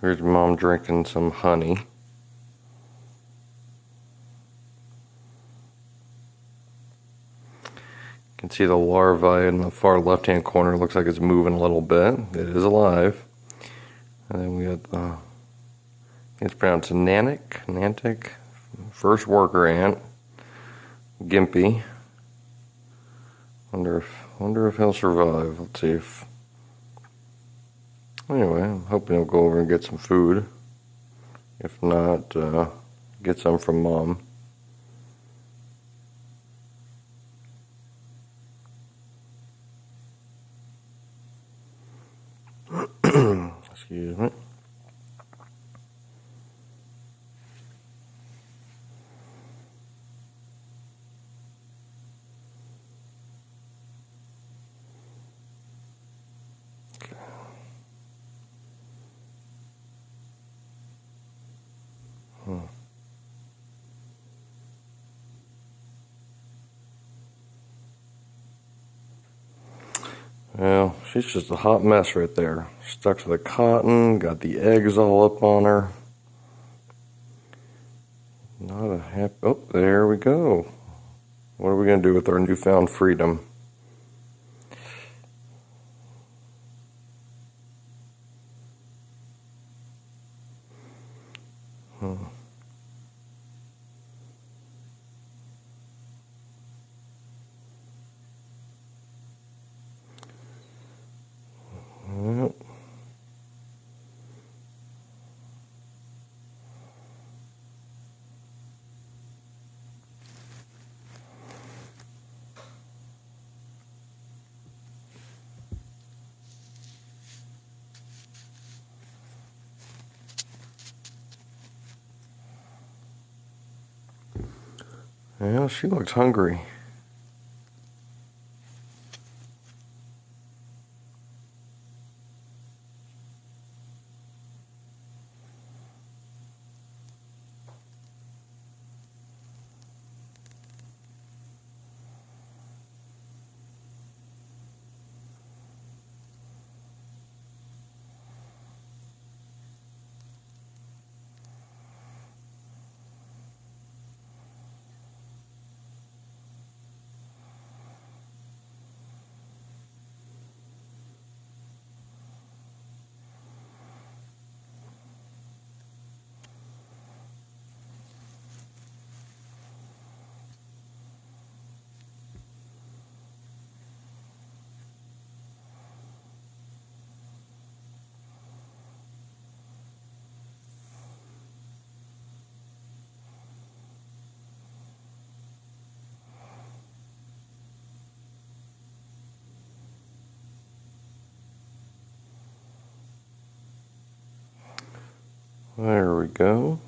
Here's Mom drinking some honey. You can see the larvae in the far left-hand corner. Looks like it's moving a little bit. It is alive. And then we got the, it's pronounced Nanitic, first worker ant, Gimpy. Wonder if he'll survive. Let's see if. Anyway, I'm hoping he'll go over and get some food. If not, get some from Mom. Excuse me. Well, she's just a hot mess right there. Stuck to the cotton, got the eggs all up on her. Not a happy. Oh, there we go. What are we going to do with our newfound freedom? Well, she looks hungry. There we go.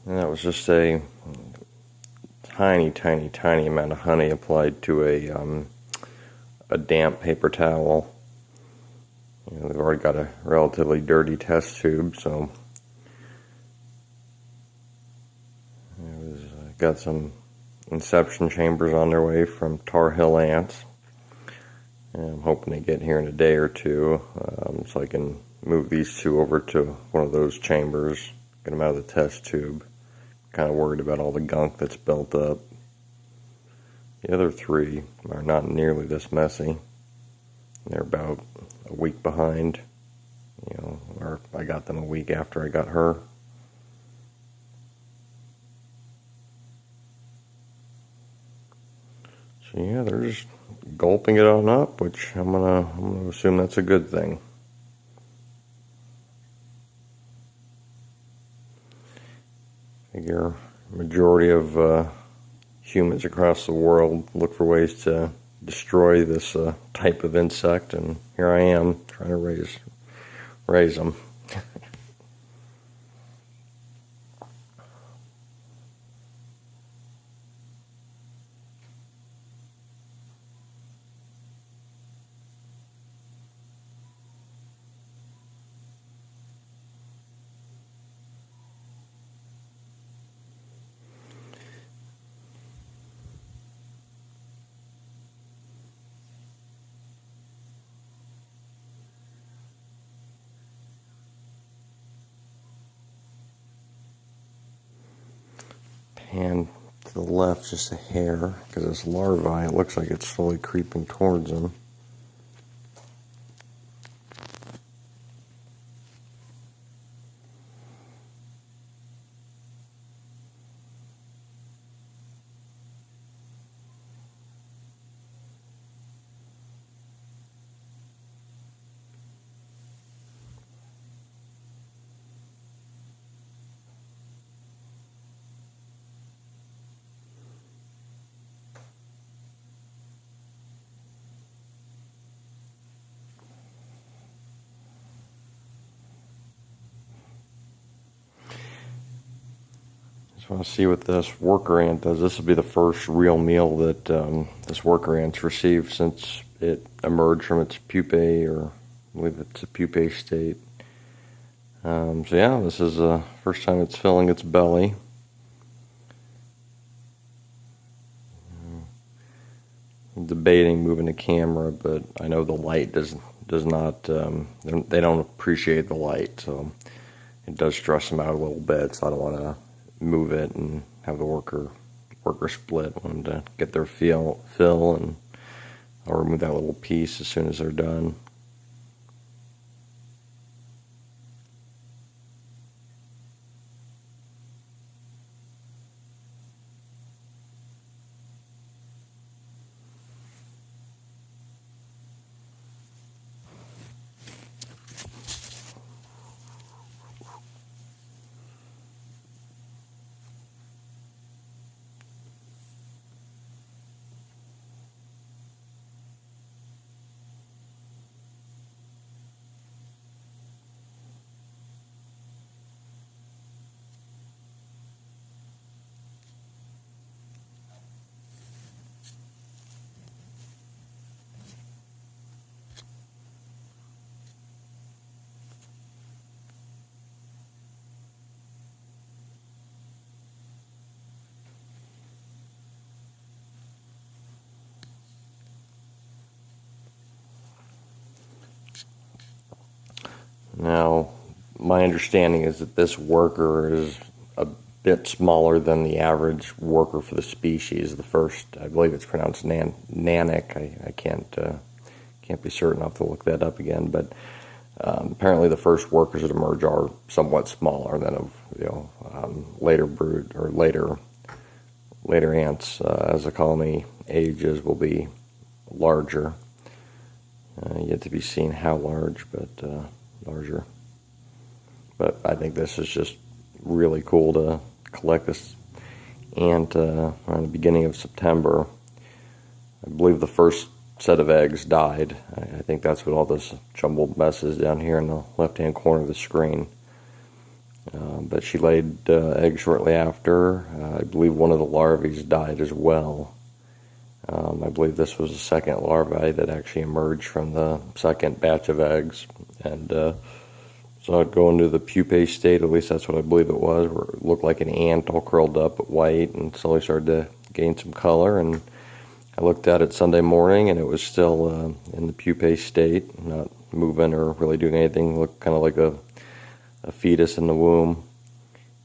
And that was just a tiny, tiny, tiny amount of honey applied to a damp paper towel. You know, they've already got a relatively dirty test tube, so got some inception chambers on their way from Tar Heel ants. And I'm hoping to get here in a day or two, so I can move these two over to one of those chambers, get them out of the test tube. Kind of worried about all the gunk that's built up. The other three are not nearly this messy. They're about a week behind, or I got them a week after I got her. So yeah, they're just gulping it on up, which I'm gonna assume that's a good thing. I figure majority of humans across the world look for ways to destroy this type of insect, and here I am trying to raise them. Pan to the left just a hair, because this larvae, it looks like it's slowly creeping towards them. I want to see what this worker ant does. This will be the first real meal that this worker ant's received since it emerged from its pupae, or I believe it's a pupae state. So yeah, this is the first time it's filling its belly. I'm debating moving the camera, but I know the light does not. They don't appreciate the light, so it does stress them out a little bit. So I don't want to move it and have the worker split. I want them to get their fill, and I'll remove that little piece as soon as they're done. Now, my understanding is that this worker is a bit smaller than the average worker for the species. The first, I believe it's pronounced Nanitic. I can't be certain. I'll have to look that up again. But apparently, the first workers that emerge are somewhat smaller than later brood or later ants. As the colony ages, will be larger. Yet to be seen how large, but larger. But I think this is just really cool to collect this ant around the beginning of September. I believe the first set of eggs died. I think that's what all this jumbled mess is down here in the left-hand corner of the screen. But she laid eggs shortly after. I believe one of the larvae died as well. I believe this was the second larvae that actually emerged from the second batch of eggs, and So I'd go into the pupae state, at least that's what I believe it was, where it looked like an ant all curled up but white, and slowly started to gain some color. And I looked at it Sunday morning, and it was still in the pupae state, not moving or really doing anything. It looked kind of like a fetus in the womb.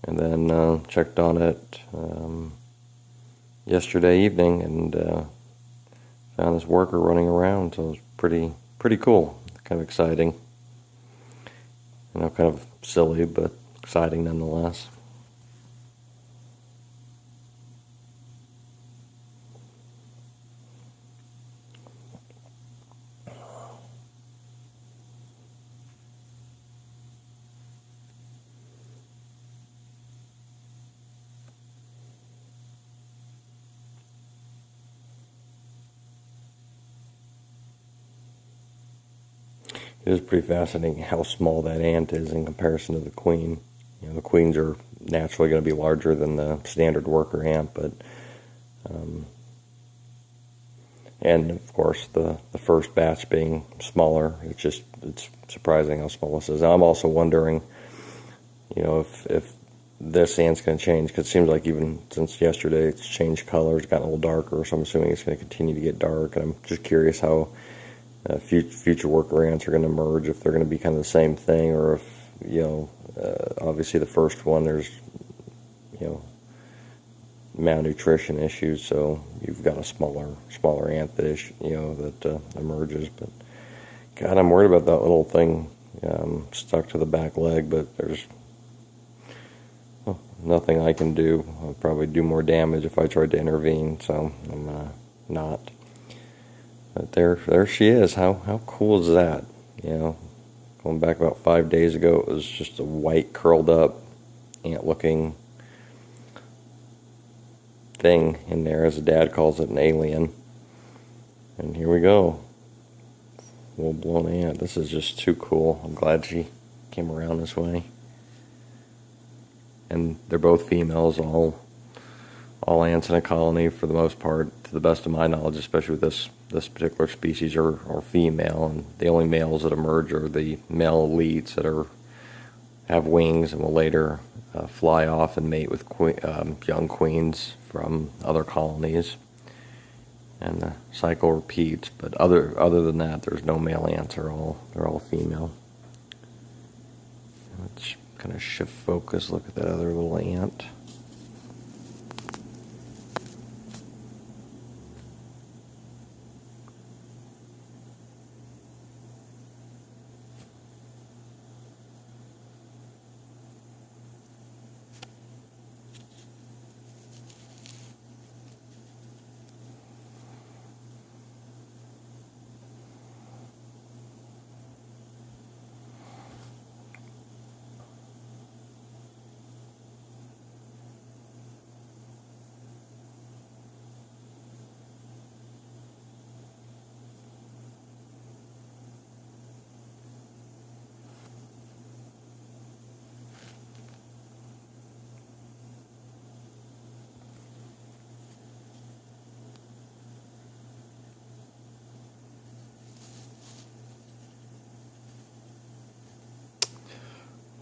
And then checked on it yesterday evening, and found this worker running around. So it was pretty cool, kind of exciting. You know, kind of silly, but exciting nonetheless. It is pretty fascinating how small that ant is in comparison to the queen. You know, the queens are naturally going to be larger than the standard worker ant, but and of course the first batch being smaller. It's surprising how small this is. I'm also wondering, you know, if this ant's going to change, because it seems like even since yesterday it's changed colors, gotten a little darker. So I'm assuming it's going to continue to get dark, and I'm just curious how future worker ants are going to emerge, if they're going to be kind of the same thing, or if, you know, obviously the first one, there's, you know, malnutrition issues, so you've got a smaller ant that emerges. But God, I'm worried about that little thing stuck to the back leg, but there's nothing I can do. I'll probably do more damage if I tried to intervene, so I'm not. But there she is. How cool is that? You know, going back about 5 days ago, it was just a white, curled up, ant-looking thing in there, as Dad calls it, an alien. And here we go, full-blown ant. This is just too cool. I'm glad she came around this way. And they're both females. All ants in a colony, for the most part, to the best of my knowledge, especially with this particular species, are female, and the only males that emerge are the male elites that have wings and will later fly off and mate with young queens from other colonies, and the cycle repeats. But other than that, there's no male ants. They're all female. Let's kind of shift focus. Look at that other little ant.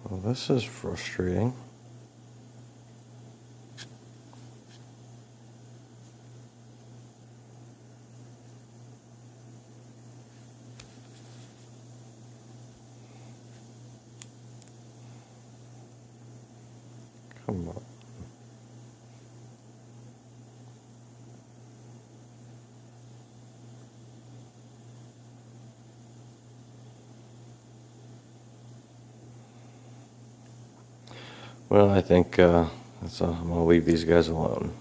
Well, this is frustrating. Come on. Well, I think I'm going to leave these guys alone.